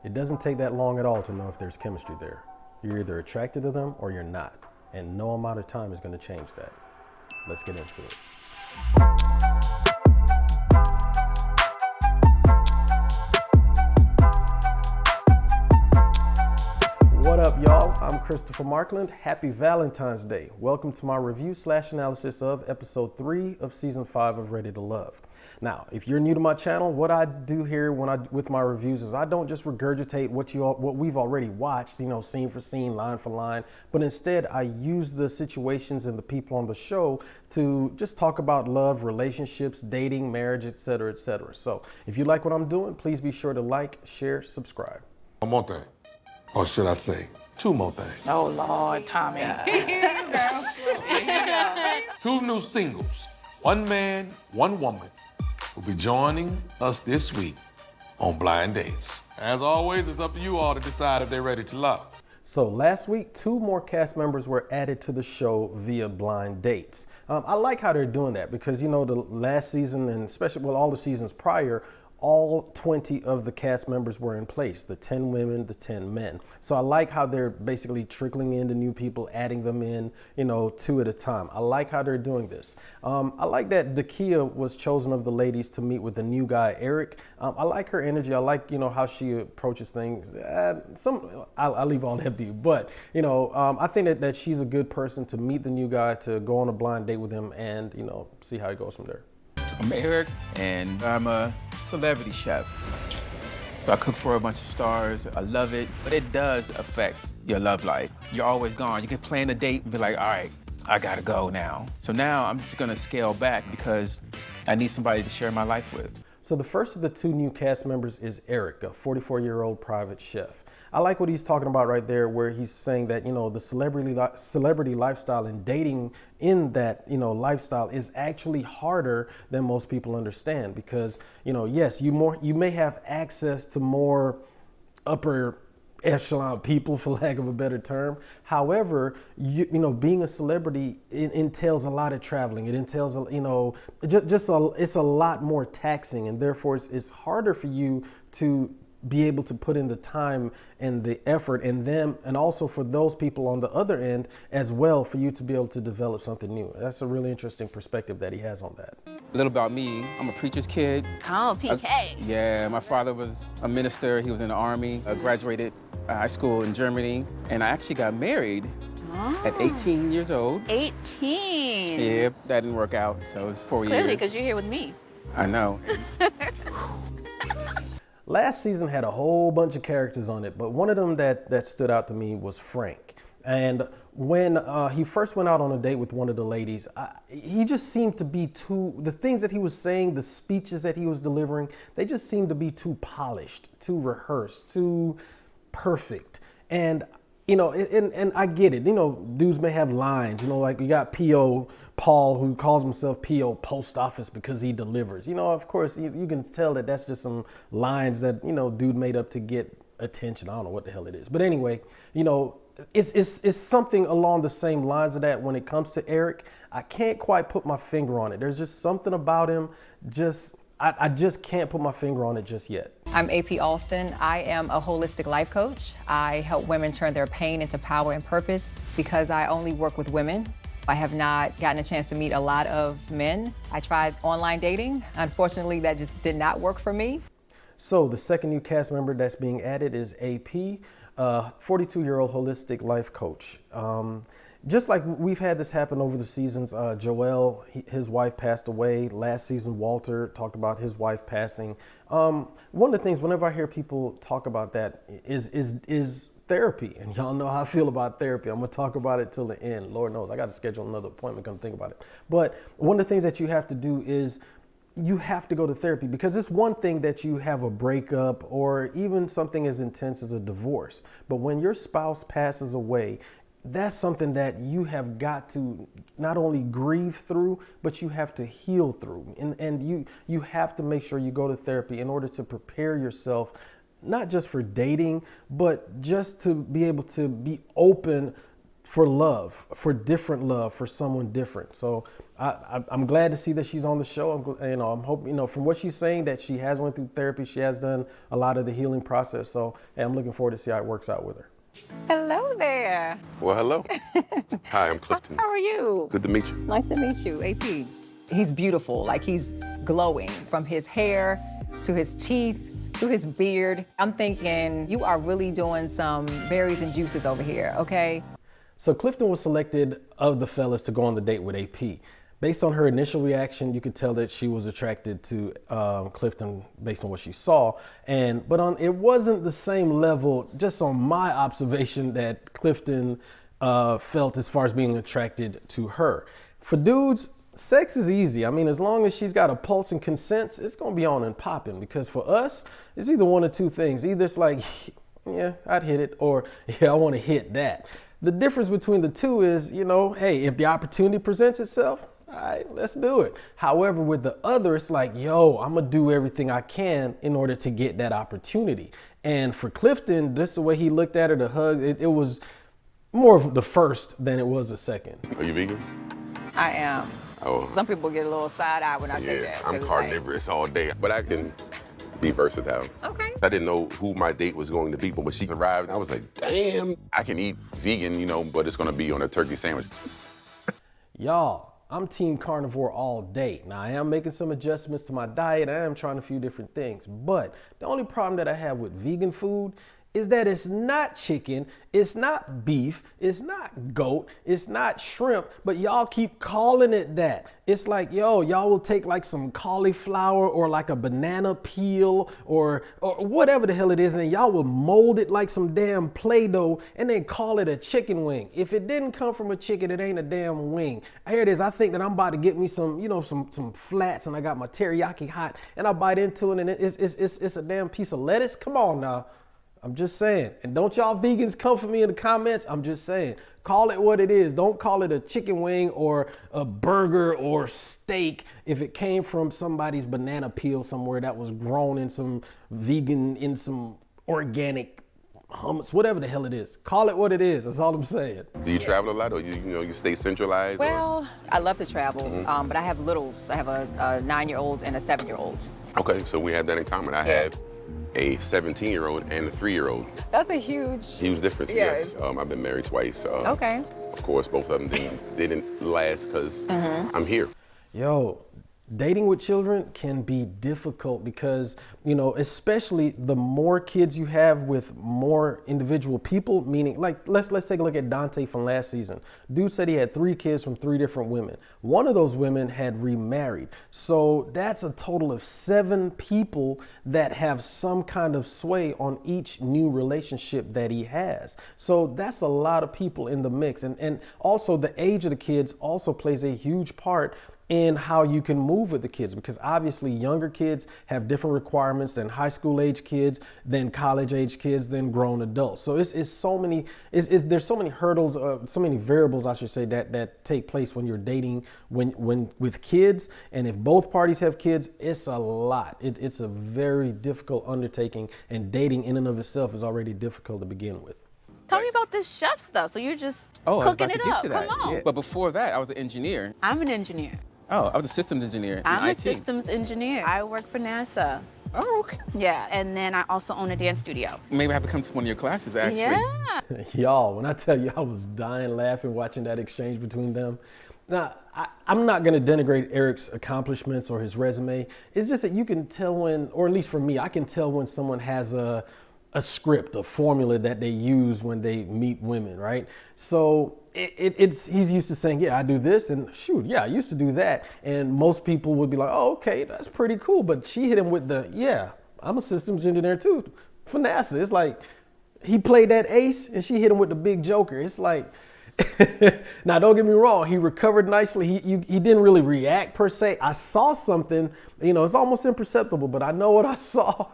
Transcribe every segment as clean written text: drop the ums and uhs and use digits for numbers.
It doesn't take that long at all to know if there's chemistry there. You're either attracted to them or you're not, and no amount of time is going to change that. Let's get into it. What up, y'all? I'm Christopher Markland. Happy Valentine's Day. Welcome to my review/analysis of episode 3 of season 5 of Ready to Love. Now, if you're new to my channel, what I do here with my reviews is I don't just regurgitate what we've already watched, scene for scene, line for line, but instead I use the situations and the people on the show to just talk about love, relationships, dating, marriage, etc., etc. So if you like what I'm doing, please be sure to like, share, subscribe. One more thing. Or should I say, two more things. Oh, Lord, Tommy. Two new singles, one man, one woman, will be joining us this week on Blind Dates. As always, it's up to you all to decide if they're ready to love. So last week, 2 more cast members were added to the show via blind dates. I like how they're doing that because, the last season and especially all the seasons prior, all 20 of the cast members were in place, the 10 women, the 10 men. So I like how they're basically trickling in the new people, adding them in, 2 at a time. I like how they're doing this. I like that Dakia was chosen of the ladies to meet with the new guy, Eric. I like her energy. I like, how she approaches things. I'll leave all that be. But, I think that she's a good person to meet the new guy, to go on a blind date with him and, see how it goes from there. I'm Eric, and I'm a celebrity chef. I cook for a bunch of stars. I love it, but it does affect your love life. You're always gone. You can plan a date and be like, all right, I gotta go now. So now I'm just gonna scale back because I need somebody to share my life with. So the first of the 2 new cast members is Eric, a 44-year-old private chef. I like what he's talking about right there, where he's saying that, the celebrity lifestyle and dating in that, lifestyle is actually harder than most people understand because, yes, you may have access to more upper echelon people, for lack of a better term. However, being a celebrity, it entails a lot of traveling. It entails, it's a lot more taxing, and therefore it's harder for you to be able to put in the time and the effort, and also for those people on the other end as well, for you to be able to develop something new. That's a really interesting perspective that he has on that. A little about me, I'm a preacher's kid. Oh, PK. Yeah, my father was a minister. He was in the Army. I graduated high school in Germany, and I actually got married at 18 years old. 18? Yeah, that didn't work out, so it was 4 years. Clearly, because you're here with me. I know. Last season had a whole bunch of characters on it, but one of them that stood out to me was Frank. And when he first went out on a date with one of the ladies, he just seemed to be the things that he was saying, the speeches that he was delivering, they just seemed to be too polished, too rehearsed, too perfect. And and I get it. Dudes may have lines. Like you got P.O. Paul, who calls himself P.O. Post Office because he delivers. Of course, you can tell that that's just some lines that, dude made up to get attention. I don't know what the hell it is. But anyway, it's something along the same lines of that when it comes to Eric. I can't quite put my finger on it. There's just something about him. I just can't put my finger on it just yet. I'm AP Alston. I am a holistic life coach. I help women turn their pain into power and purpose because I only work with women. I have not gotten a chance to meet a lot of men. I tried online dating. Unfortunately, that just did not work for me. So the second new cast member that's being added is AP, 42-year-old holistic life coach. Just like we've had this happen over the seasons, Joel, his wife passed away. Last season, Walter talked about his wife passing. One of the things, whenever I hear people talk about that, is therapy. And y'all know how I feel about therapy. I'm going to talk about it till the end. Lord knows, I got to schedule another appointment, going to think about it. But one of the things that you have to do is you have to go to therapy, because it's one thing that you have a breakup or even something as intense as a divorce. But when your spouse passes away, that's something that you have got to not only grieve through, but you have to heal through. And you have to make sure you go to therapy in order to prepare yourself, not just for dating, but just to be able to be open for love, for different love, for someone different. So I'm glad to see that she's on the show. I'm hoping, from what she's saying, that she has went through therapy. She has done a lot of the healing process. So hey, I'm looking forward to see how it works out with her. Hello there. Well, hello. Hi, I'm Clifton. How are you? Good to meet you. Nice to meet you, AP. He's beautiful, like he's glowing from his hair to his teeth to his beard. I'm thinking you are really doing some berries and juices over here, okay? So Clifton was selected of the fellas to go on the date with AP. Based on her initial reaction, you could tell that she was attracted to Clifton based on what she saw. But it wasn't the same level, just on my observation, that Clifton felt as far as being attracted to her. For dudes, sex is easy. I mean, as long as she's got a pulse and consents, it's gonna be on and popping. Because for us, it's either one of two things. Either it's like, yeah, I'd hit it, or yeah, I wanna hit that. The difference between the two is, hey, if the opportunity presents itself, all right, let's do it. However, with the other, it's like, yo, I'm gonna do everything I can in order to get that opportunity. And for Clifton, this is the way he looked at her, the hug, it was more of the first than it was the second. Are you vegan? I am. Oh. Some people get a little side eye when I say Yeah, that. I'm carnivorous all day, but I can be versatile. Okay. I didn't know who my date was going to be, but when she arrived, I was like, damn, I can eat vegan, but it's gonna be on a turkey sandwich. Y'all, I'm team carnivore all day. Now, I am making some adjustments to my diet. I am trying a few different things. But the only problem that I have with vegan food is that it's not chicken, it's not beef, it's not goat, it's not shrimp, but y'all keep calling it that. It's like, yo, y'all will take like some cauliflower or like a banana peel or whatever the hell it is, and y'all will mold it like some damn Play-Doh and then call it a chicken wing. If it didn't come from a chicken, it ain't a damn wing. Here it is. I think that I'm about to get me some, some flats, and I got my teriyaki hot, and I bite into it, and it's a damn piece of lettuce. Come on now. I'm just saying. And don't y'all vegans come for me in the comments. I'm just saying. Call it what it is. Don't call it a chicken wing or a burger or steak if it came from somebody's banana peel somewhere that was grown in some vegan, in some organic hummus, whatever the hell it is. Call it what it is. That's all I'm saying. Do you travel a lot, or you stay centralized? Well, I love to travel, but I have littles. I have a 9-year-old and a 7-year-old. Okay, so we have that in common. I have a 17-year-old and a 3-year-old. That's a huge difference, yes. I've been married twice. Okay. Of course, both of them didn't last because I'm here. Yo, dating with children can be difficult because, especially the more kids you have with more individual people, meaning like, let's take a look at Dante from last season. Dude said he had 3 kids from 3 different women. One of those women had remarried. So that's a total of 7 people that have some kind of sway on each new relationship that he has. So that's a lot of people in the mix. And also the age of the kids also plays a huge part in how you can move with the kids, because obviously younger kids have different requirements than high school age kids, than college age kids, than grown adults. So there's so many hurdles, so many variables, I should say, that take place when you're dating when with kids. And if both parties have kids, it's a lot. It's a very difficult undertaking, and dating in and of itself is already difficult to begin with. Tell me about this chef stuff. So you're just Oh, cooking I was it about up. to get to that. Come on. Yeah. But before that, I was an engineer. I'm an engineer. Oh, I was a systems engineer I'm in a IT. systems engineer. I work for NASA. Oh, okay. Yeah, and then I also own a dance studio. Maybe I have to come to one of your classes, actually. Yeah. Y'all, when I tell you I was dying laughing watching that exchange between them. Now, I'm not going to denigrate Eric's accomplishments or his resume. It's just that you can tell when, or at least for me, I can tell when someone has a script, a formula that they use when they meet women, right? So he's used to saying, yeah, I do this, and shoot, yeah, I used to do that. And most people would be like, oh, okay, that's pretty cool. But she hit him with the, yeah, I'm a systems engineer too, for NASA. It's like, he played that ace and she hit him with the big joker. It's like, now don't get me wrong, he recovered nicely. He didn't really react per se. I saw something, it's almost imperceptible, but I know what I saw.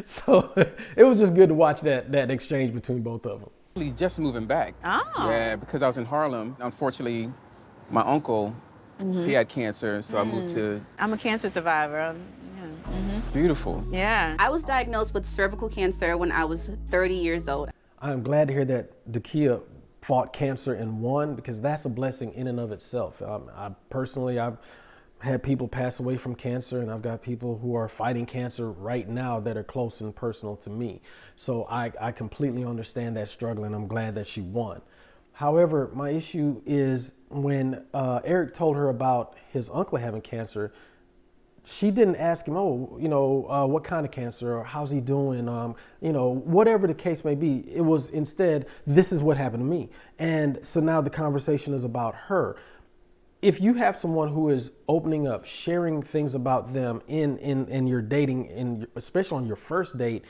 So it was just good to watch that exchange between both of them. Just moving back. Oh. Yeah, because I was in Harlem. Unfortunately, my uncle, he had cancer, so I moved to... I'm a cancer survivor. Beautiful. Yeah. I was diagnosed with cervical cancer when I was 30 years old. I'm glad to hear that Dakia fought cancer and won, because that's a blessing in and of itself. I've had people pass away from cancer, and I've got people who are fighting cancer right now that are close and personal to me. So I completely understand that struggle, and I'm glad that she won. However, my issue is when Eric told her about his uncle having cancer, she didn't ask him, what kind of cancer, or how's he doing, whatever the case may be. It was instead, this is what happened to me. And so now the conversation is about her. If you have someone who is opening up, sharing things about them in your dating, especially on your first date,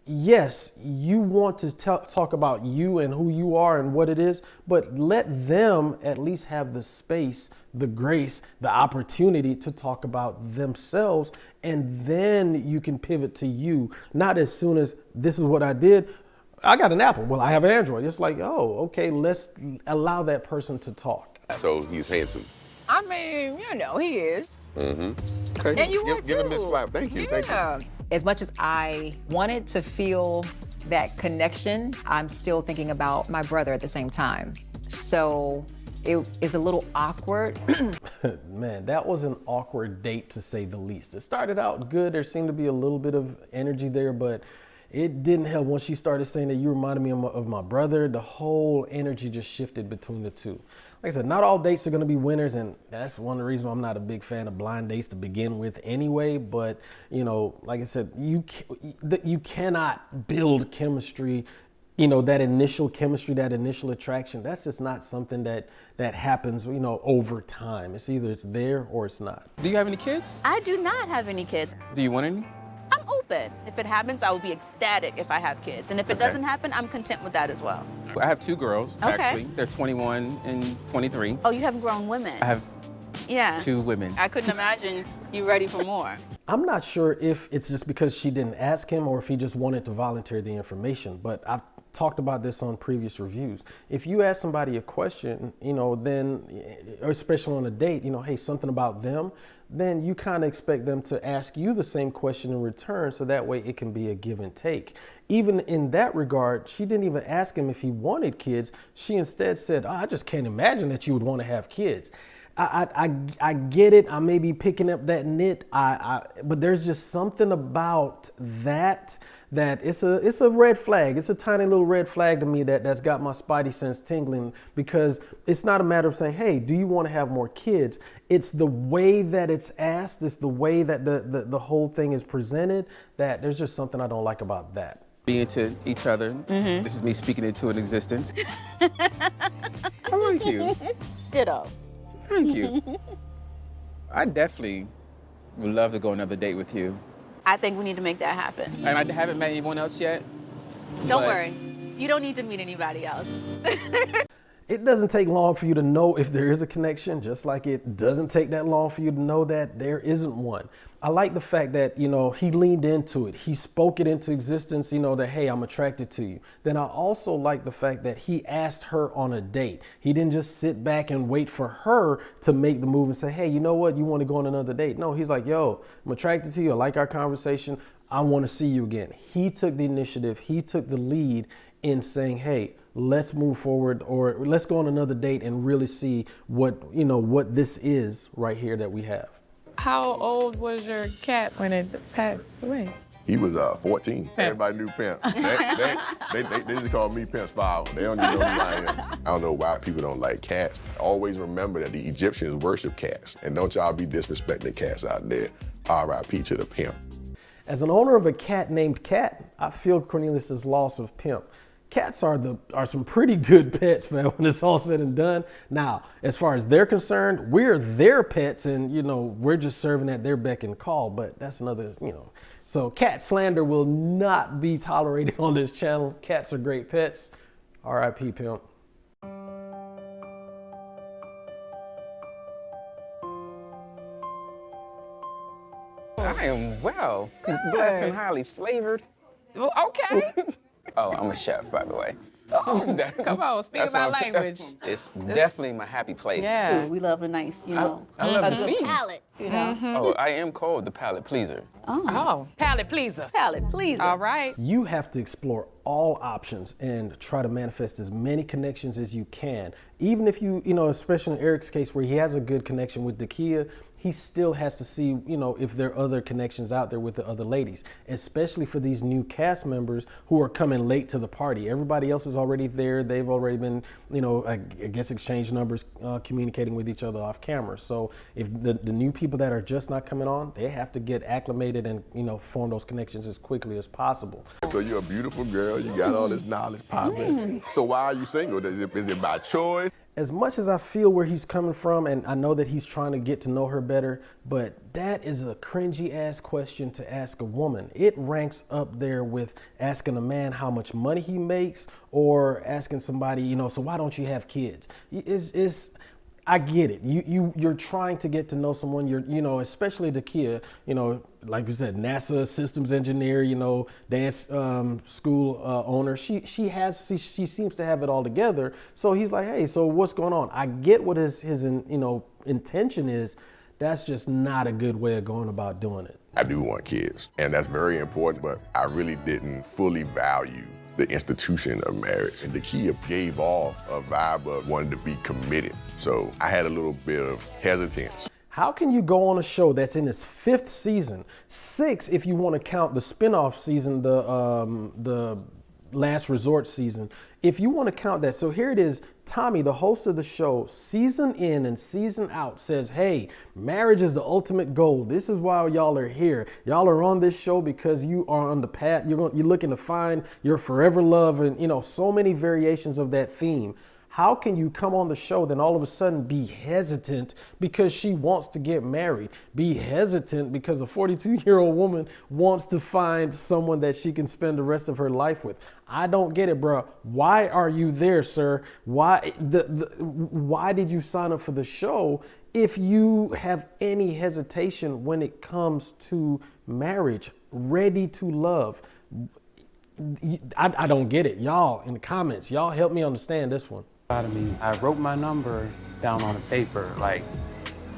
yes, you want to talk about you and who you are and what it is, but let them at least have the space, the grace, the opportunity to talk about themselves, and then you can pivot to you. Not as soon as, this is what I did, I got an Apple, well, I have an Android. It's like, oh, okay, let's allow that person to talk. So he's handsome. I mean, he is. Mm-hmm. Okay. And you are Give him too. Miss Flower. Thank you. Thank you. As much as I wanted to feel that connection, I'm still thinking about my brother at the same time. So it is a little awkward. Man, that was an awkward date, to say the least. It started out good. There seemed to be a little bit of energy there, but it didn't help. Once she started saying that you reminded me of my brother, the whole energy just shifted between the two. Like I said, not all dates are going to be winners, and that's one of the reasons why I'm not a big fan of blind dates to begin with anyway. But, like I said, you cannot build chemistry, that initial chemistry, that initial attraction. That's just not something that happens, over time. It's either it's there or it's not. Do you have any kids? I do not have any kids. Do you want any? I'm open. If it happens, I will be ecstatic if I have kids. And if it doesn't happen, I'm content with that as well. I have 2 girls, Okay. actually. They're 21 and 23. Oh, you have grown women. I have Yeah. 2 women. I couldn't imagine you ready for more. I'm not sure if it's just because she didn't ask him or if he just wanted to volunteer the information, but I've talked about this on previous reviews. If you ask somebody a question, then, or especially on a date, hey, something about them, then you kind of expect them to ask you the same question in return, so that way it can be a give and take. Even in that regard, she didn't even ask him if he wanted kids. She instead said, I just can't imagine that you would want to have kids. I get it. I may be picking up that nit. But there's just something about that it's a red flag. It's a tiny little red flag to me that's got my spidey sense tingling, because it's not a matter of saying, hey, do you want to have more kids? It's the way that it's asked. It's the way that the whole thing is presented, that there's just something I don't like about that. Be into each other. Mm-hmm. This is me speaking into an existence. I like you. Ditto. Thank you. I definitely would love to go on another date with you. I think we need to make that happen. And I haven't met anyone else yet. Don't worry. You don't need to meet anybody else. It doesn't take long for you to know if there is a connection, just like it doesn't take that long for you to know that there isn't one. I like the fact that, he leaned into it. He spoke it into existence, that, hey, I'm attracted to you. Then I also like the fact that he asked her on a date. He didn't just sit back and wait for her to make the move and say, hey, you know what? You want to go on another date? No, he's like, yo, I'm attracted to you. I like our conversation. I want to see you again. He took the initiative. He took the lead in saying, hey, let's move forward, or let's go on another date and really see what this is right here that we have. How old was your cat when it passed away? He was 14. Everybody knew Pimp. They just call me Pimp Fowl. They don't even know who I am. I don't know why people don't like cats. Always remember that the Egyptians worship cats. And don't y'all be disrespecting cats out there. R.I.P. to the pimp. As an owner of a cat named Cat, I feel Cornelius's loss of Pimp. Cats are some pretty good pets, man, when it's all said and done. Now, as far as they're concerned, we're their pets, and, we're just serving at their beck and call, but that's another, So cat slander will not be tolerated on this channel. Cats are great pets. R.I.P. Pimp. I am well. Blessed and highly flavored. Well, okay. Oh, I'm a chef, by the way. Come on, speak That's my what language. It's definitely my happy place. Yeah. We love a nice, you know, I love a the good feet. palate, you know. Oh, I am called the palate pleaser. Oh, palate pleaser. Palate, please. All right. You have to explore all options and try to manifest as many connections as you can. Even if you know, especially in Eric's case where he has a good connection with Dakia, he still has to see, you know, if there are other connections out there with the other ladies, especially for these new cast members who are coming late to the party. Everybody else is already there. They've already been, you know, I guess exchanged numbers, communicating with each other off camera. So if the new people that are just not coming on, they have to get acclimated and, you know, form those connections as quickly as possible. So you're a beautiful girl. You got all this knowledge popping. So why are you single? Is it by choice? As much as I feel where he's coming from, and I know that he's trying to get to know her better, but that is a cringy ass question to ask a woman. It ranks up there with asking a man how much money he makes, or asking somebody, you know, so why don't you have kids? I get it. You're trying to get to know someone. You know, especially Dakia, you know, like you said, NASA systems engineer, you know, dance school owner. She seems to have it all together. So he's like, hey, so what's going on? I get what his you know, intention is. That's just not a good way of going about doing it. I do want kids, and that's very important, but I really didn't fully value the institution of marriage. And Dakia gave off a vibe of wanting to be committed. So I had a little bit of hesitance. How can you go on a show that's in its 5th season, 6 if you want to count the spinoff season, the Last Resort season, if you want to count that. So here it is, Tommy, the host of the show, season in and season out, says, hey, marriage is the ultimate goal. This is why y'all are here. Y'all are on this show because you are on the path. You're looking to find your forever love, and, you know, so many variations of that theme. How can you come on the show, then all of a sudden be hesitant because she wants to get married? Be hesitant because a 42-year-old woman wants to find someone that she can spend the rest of her life with. I don't get it, bro. Why are you there, sir? Why did you sign up for the show if you have any hesitation when it comes to marriage, ready to love? I don't get it. Y'all in the comments, y'all help me understand this one. I wrote my number down on a paper like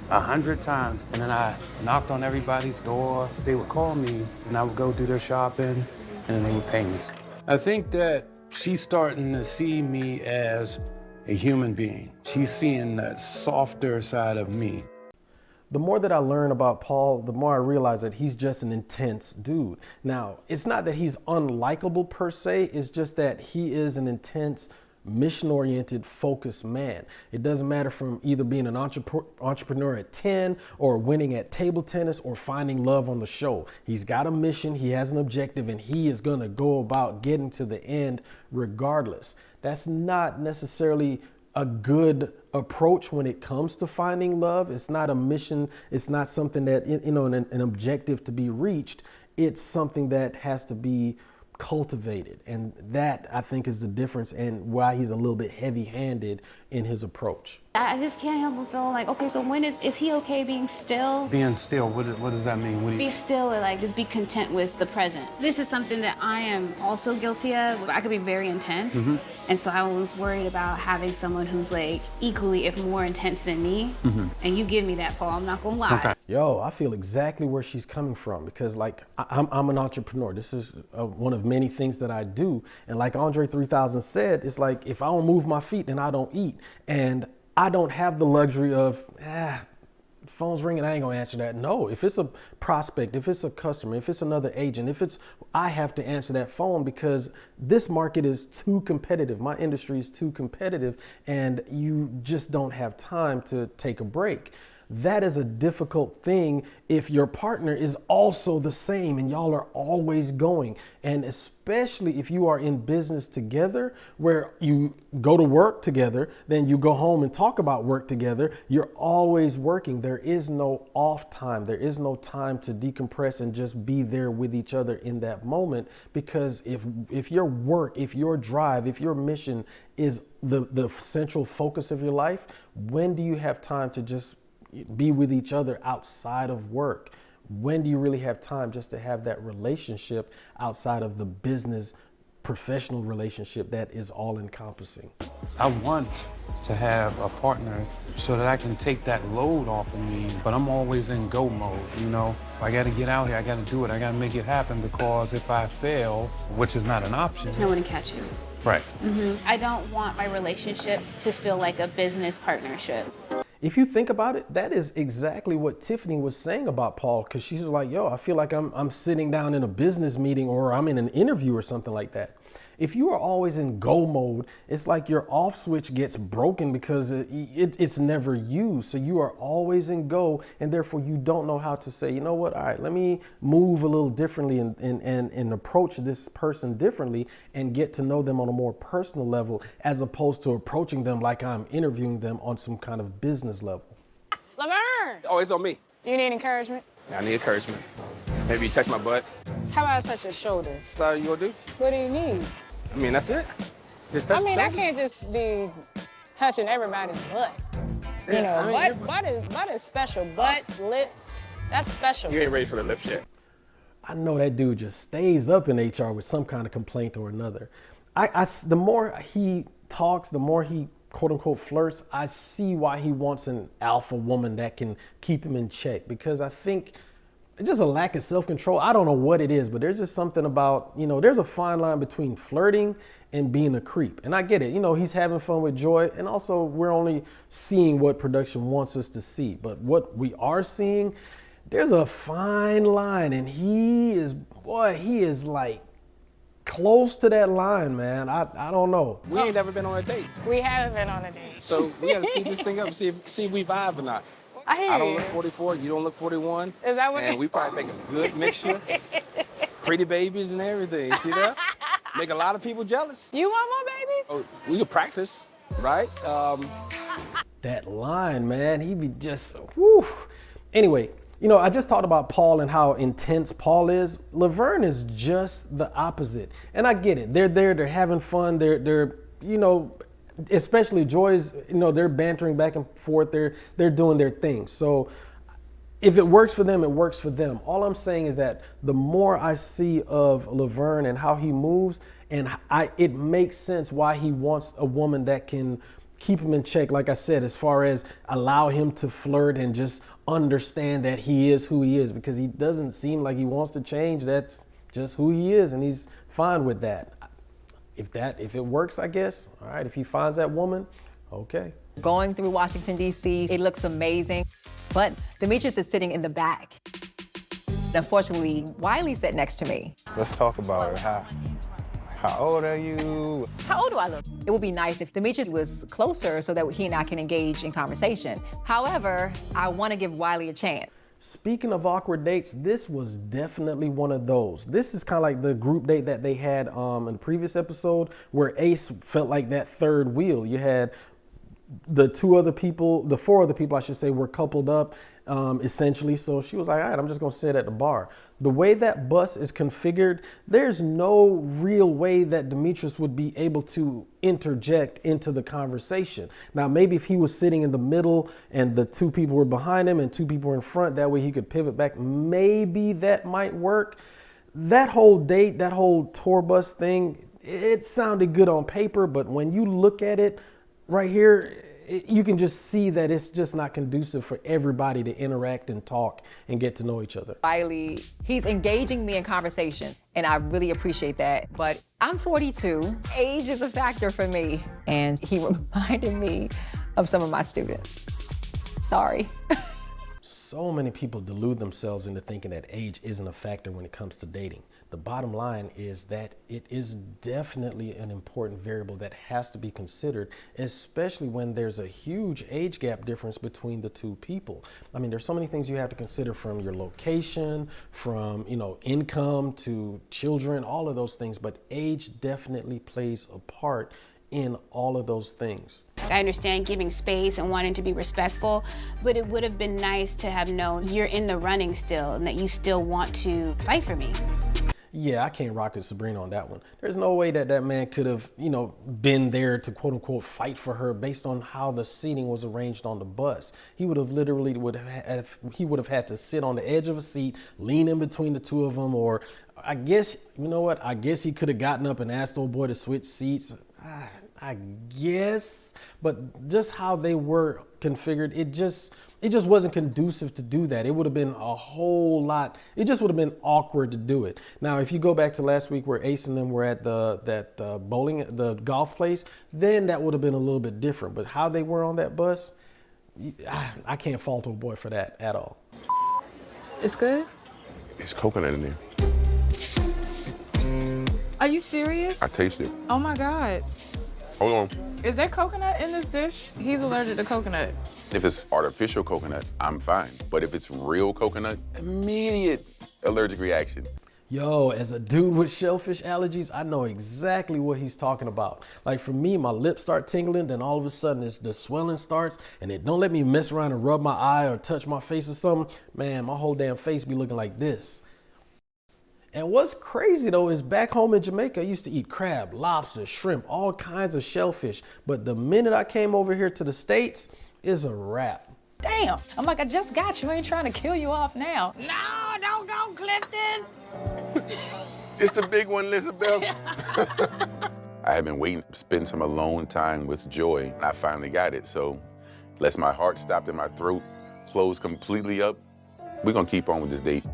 100 times, and then I knocked on everybody's door. They would call me, and I would go do their shopping, and then they would pay me. I think that she's starting to see me as a human being. She's seeing that softer side of me. The more that I learn about Paul, the more I realize that he's just an intense dude. Now, it's not that he's unlikable per se, it's just that he is an intense, mission-oriented, focused man. It doesn't matter from either being an entrepreneur at 10 or winning at table tennis or finding love on the show. He's got a mission, he has an objective, and he is gonna go about getting to the end regardless. That's not necessarily a good approach when it comes to finding love. It's not a mission, it's not something that, you know, an objective to be reached. It's something that has to be cultivated, and that, I think, is the difference and why he's a little bit heavy-handed in his approach. I just can't help but feel like, okay, so when is he okay being still? Being still, what does that mean? Be still, or like just be content with the present. This is something that I am also guilty of. I could be very intense, and so I was worried about having someone who's like equally, if more intense than me. And you give me that, Paul, I'm not gonna lie. Okay. Yo, I feel exactly where she's coming from, because like I'm an entrepreneur. This is one of many things that I do, and like Andre 3000 said, it's like if I don't move my feet, then I don't eat. And I don't have the luxury of, phone's ringing, I ain't gonna answer that. No, if it's a prospect, if it's a customer, if it's another agent, I have to answer that phone because this market is too competitive. My industry is too competitive, and you just don't have time to take a break. That is a difficult thing if your partner is also the same and y'all are always going. And especially if you are in business together, where you go to work together, then you go home and talk about work together. You're always working. There is no off time. There is no time to decompress and just be there with each other in that moment. Because if your work, if your drive, if your mission is the central focus of your life, when do you have time to just be with each other outside of work? When do you really have time just to have that relationship outside of the business professional relationship that is all encompassing. I want to have a partner so that I can take that load off of me, but I'm always in go mode, you know? I gotta get out here, I gotta do it, I gotta make it happen, because if I fail, which is not an option. No one to catch you. Right. I don't want my relationship to feel like a business partnership. If you think about it, that is exactly what Tiffany was saying about Paul, because she's like, yo, I feel like I'm sitting down in a business meeting or I'm in an interview or something like that. If you are always in go mode, it's like your off switch gets broken because it's never used. So you are always in go, and therefore you don't know how to say, you know what, all right, let me move a little differently and approach this person differently and get to know them on a more personal level, as opposed to approaching them like I'm interviewing them on some kind of business level. Laverne! Oh, it's on me. You need encouragement? I need encouragement. Maybe you touch my butt. How about I touch your shoulders? That's all you gonna do? What do you need? I mean, that's it. Just touch I mean, the I shoulders. can't just be touching everybody's butt. You know, I mean, butt is special. Butt, lips, that's special. You ain't ready for the lips yet. I know that dude just stays up in HR with some kind of complaint or another. The more he talks, the more he quote unquote flirts, I see why he wants an alpha woman that can keep him in check, because I think it's just a lack of self-control. I don't know what it is, but there's just something about, you know, there's a fine line between flirting and being a creep. And I get it, you know, he's having fun with Joy, and also we're only seeing what production wants us to see. But what we are seeing, there's a fine line, and he is like close to that line, man. I don't know. We ain't never been on a date. We haven't been on a date. So we gotta speed this thing up and see if we vibe or not. I hear I don't you. look 44, you don't look 41. Is that what And we probably make a good mixture. Pretty babies and everything, see that? Make a lot of people jealous. You want more babies? Oh, we could practice, right? That line, man, he be just, whew. Anyway, you know, I just talked about Paul and how intense Paul is. Laverne is just the opposite. And I get it. They're there, they're having fun, they're you know, especially Joy's, you know, they're bantering back and forth, they're doing their thing. So if it works for them, it works for them. All I'm saying is that the more I see of Laverne and how he moves, and it makes sense why he wants a woman that can keep him in check, like I said, as far as allow him to flirt and just understand that he is who he is, because he doesn't seem like he wants to change. That's just who he is, and he's fine with that. If it works, I guess, all right, if he finds that woman, okay. Going through Washington, D.C., it looks amazing, but Demetrius is sitting in the back. Unfortunately, Wiley sat next to me. Let's talk about it. How old are you? How old do I look? It would be nice if Demetrius was closer so that he and I can engage in conversation. However, I want to give Wiley a chance. Speaking of awkward dates, this was definitely one of those. This is kind of like the group date that they had in the previous episode, where Ace felt like that third wheel. You had the four other people, I should say, were coupled up essentially. So she was like, all right, I'm just going to sit at the bar. The way that bus is configured, there's no real way that Demetrius would be able to interject into the conversation. Now, maybe if he was sitting in the middle and the two people were behind him and two people were in front, that way he could pivot back, maybe that might work. That whole date, that whole tour bus thing, it sounded good on paper, but when you look at it right here, you can just see that it's just not conducive for everybody to interact and talk and get to know each other. Wiley, he's engaging me in conversation, and I really appreciate that. But I'm 42. Age is a factor for me. And he reminded me of some of my students. Sorry. So many people delude themselves into thinking that age isn't a factor when it comes to dating. The bottom line is that it is definitely an important variable that has to be considered, especially when there's a huge age gap difference between the two people. I mean, there's so many things you have to consider, from your location, from, you know, income to children, all of those things, but age definitely plays a part in all of those things. I understand giving space and wanting to be respectful, but it would have been nice to have known you're in the running still and that you still want to fight for me. Yeah, I can't rock with Sabrina on that one. There's no way that that man could have, you know, been there to quote unquote fight for her based on how the seating was arranged on the bus. He would have literally had to sit on the edge of a seat, lean in between the two of them, or I guess, you know what? I guess he could have gotten up and asked old boy to switch seats. I guess, but just how they were configured, it just wasn't conducive to do that. It would have been a whole lot. It just would have been awkward to do it. Now, if you go back to last week where Ace and them were at the golf place, then that would have been a little bit different. But how they were on that bus, I can't fault old boy for that at all. It's good? It's coconut in there. Are you serious? I taste it. Oh my God. Hold on. Is there coconut in this dish? He's allergic to coconut. If it's artificial coconut, I'm fine. But if it's real coconut, immediate allergic reaction. Yo, as a dude with shellfish allergies, I know exactly what he's talking about. Like for me, my lips start tingling, then all of a sudden the swelling starts, and it don't let me mess around and rub my eye or touch my face or something. Man, my whole damn face be looking like this. And what's crazy though is back home in Jamaica, I used to eat crab, lobster, shrimp, all kinds of shellfish. But the minute I came over here to the States, it's a wrap. Damn, I'm like, I just got you. I ain't trying to kill you off now. No, don't go, Clifton. It's the big one, Elizabeth. I have been waiting to spend some alone time with Joy, and I finally got it. So, unless my heart stopped in my throat, closed completely up, we're gonna keep on with this date.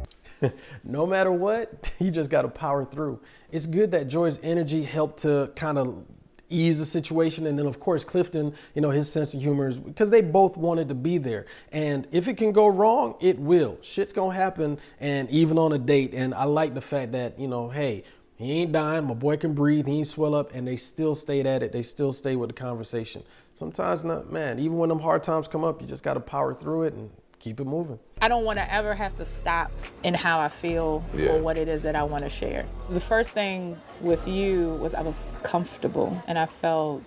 No matter what, you just got to power through. It's good that Joy's energy helped to kind of ease the situation. And then of course, Clifton, you know, his sense of humor is because they both wanted to be there. And if it can go wrong, it will. Shit's going to happen. And even on a date. And I like the fact that, you know, hey, he ain't dying. My boy can breathe. He ain't swell up. And they still stayed at it. They still stay with the conversation. Sometimes not, man, even when them hard times come up, you just got to power through it and keep it moving. I don't want to ever have to stop in how I feel or what it is that I want to share. The first thing with you was I was comfortable and I felt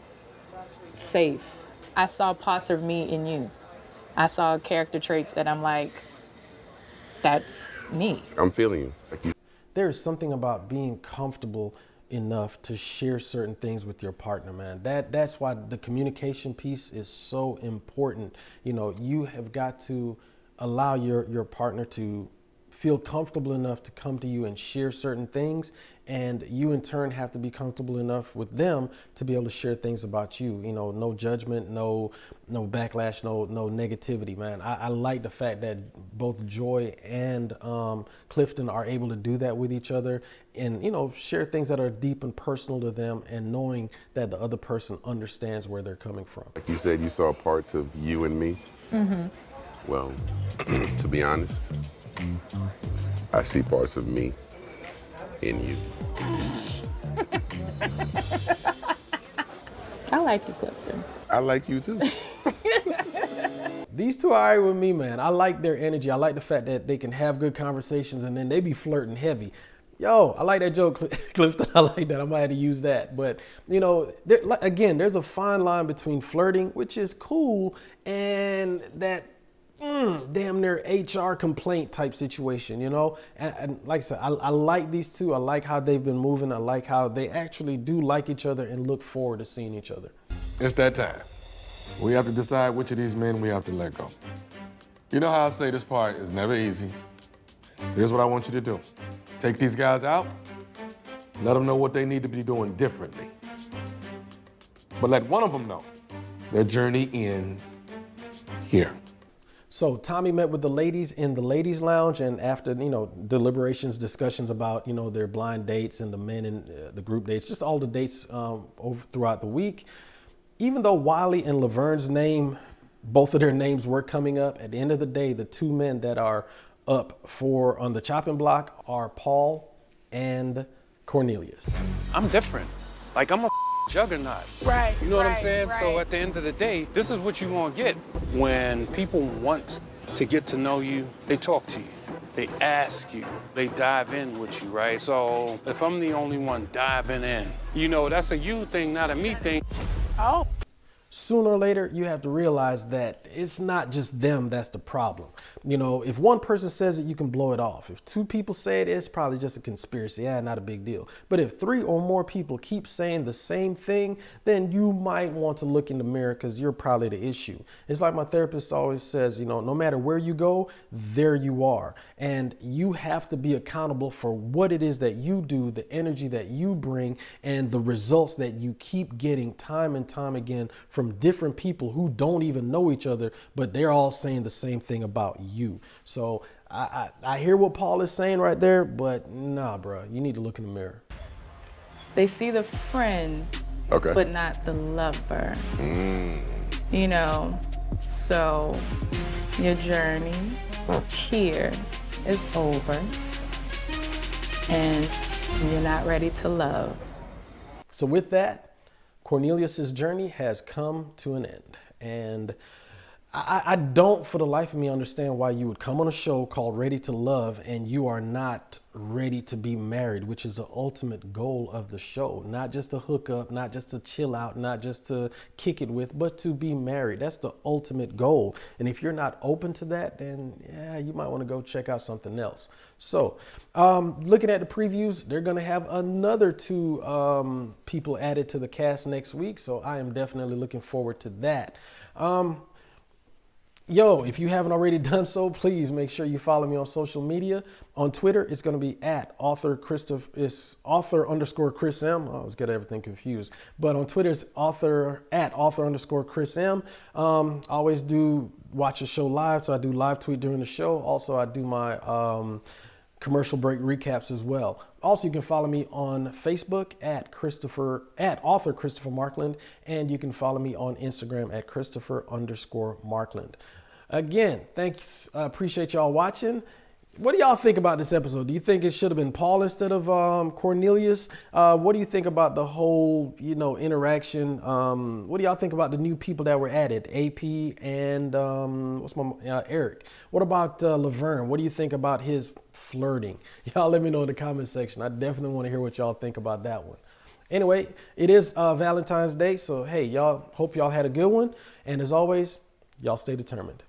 safe. I saw parts of me in you. I saw character traits that I'm like, that's me. I'm feeling you. There is something about being comfortable enough to share certain things with your partner, man. That's why the communication piece is so important. You know, you have got to allow your partner to feel comfortable enough to come to you and share certain things, and you in turn have to be comfortable enough with them to be able to share things about you. You know, no judgment, no backlash, no negativity, man. I like the fact that both Joy and Clifton are able to do that with each other and, you know, share things that are deep and personal to them, and knowing that the other person understands where they're coming from. Like you said, you saw parts of you and me. Mm-hmm. Well, to be honest, I see parts of me in you. I like you, Clifton. I like you too. These two are all right with me, man. I like their energy. I like the fact that they can have good conversations and then they be flirting heavy. Yo, I like that joke, Clifton. I like that. I might have to use that. But, you know, again, there's a fine line between flirting, which is cool, and that damn near HR complaint type situation, you know? And like I said, I like these two. I like how they've been moving. I like how they actually do like each other and look forward to seeing each other. It's that time. We have to decide which of these men we have to let go. You know how I say this part is never easy. Here's what I want you to do. Take these guys out, let them know what they need to be doing differently. But let one of them know their journey ends here. So Tommy met with the ladies in the ladies' lounge, and after, you know, deliberations, discussions about, you know, their blind dates and the men in the group dates, just all the dates over throughout the week. Even though Wiley and Laverne's name, both of their names were coming up, at the end of the day, the two men that are up for on the chopping block are Paul and Cornelius. I'm different. Like, I'm a juggernaut. Right. You know what I'm saying? Right. So at the end of the day, this is what you're gonna get. When people want to get to know you, they talk to you. They ask you. They dive in with you, right? So if I'm the only one diving in, you know, that's a you thing, not a me thing. Oh. sooner or later, you have to realize that it's not just them that's the problem. You know, if one person says it, you can blow it off. If two people say it, it's probably just a conspiracy. Yeah, not a big deal. But if 3 or more people keep saying the same thing, then you might want to look in the mirror, because you're probably the issue. It's like my therapist always says, you know, no matter where you go, there you are. And you have to be accountable for what it is that you do, the energy that you bring, and the results that you keep getting time and time again from different people who don't even know each other, but they're all saying the same thing about you. So I hear what Paul is saying right there, but nah, bro, you need to look in the mirror. They see the friend, but not the lover. You know, so your journey here is over, and you're not ready to love. So with that, Cornelius's journey has come to an end. And I don't for the life of me understand why you would come on a show called Ready to Love and you are not ready to be married, which is the ultimate goal of the show. Not just to hook up, not just to chill out, not just to kick it with, but to be married. That's the ultimate goal. And if you're not open to that, then yeah, you might want to go check out something else. So looking at the previews, they're going to have another 2 people added to the cast next week. So I am definitely looking forward to that. Yo, if you haven't already done so, please make sure you follow me on social media. On Twitter, it's going to be at author_Chris M. I always get everything confused. But on Twitter, it's author_Chris M. I always do watch the show live, so I do live tweet during the show. Also, I do my commercial break recaps as well. Also, you can follow me on Facebook at author Christopher Markland, and you can follow me on Instagram at Christopher_Markland. Again, thanks. Appreciate y'all watching. What do y'all think about this episode? Do you think it should have been Paul instead of Cornelius? What do you think about the whole, interaction? What do y'all think about the new people that were added? AP and Eric. What about Laverne? What do you think about his flirting? Y'all let me know in the comment section. I definitely want to hear what y'all think about that one. Anyway, it is Valentine's Day, so hey, y'all, hope y'all had a good one. And as always, y'all stay determined.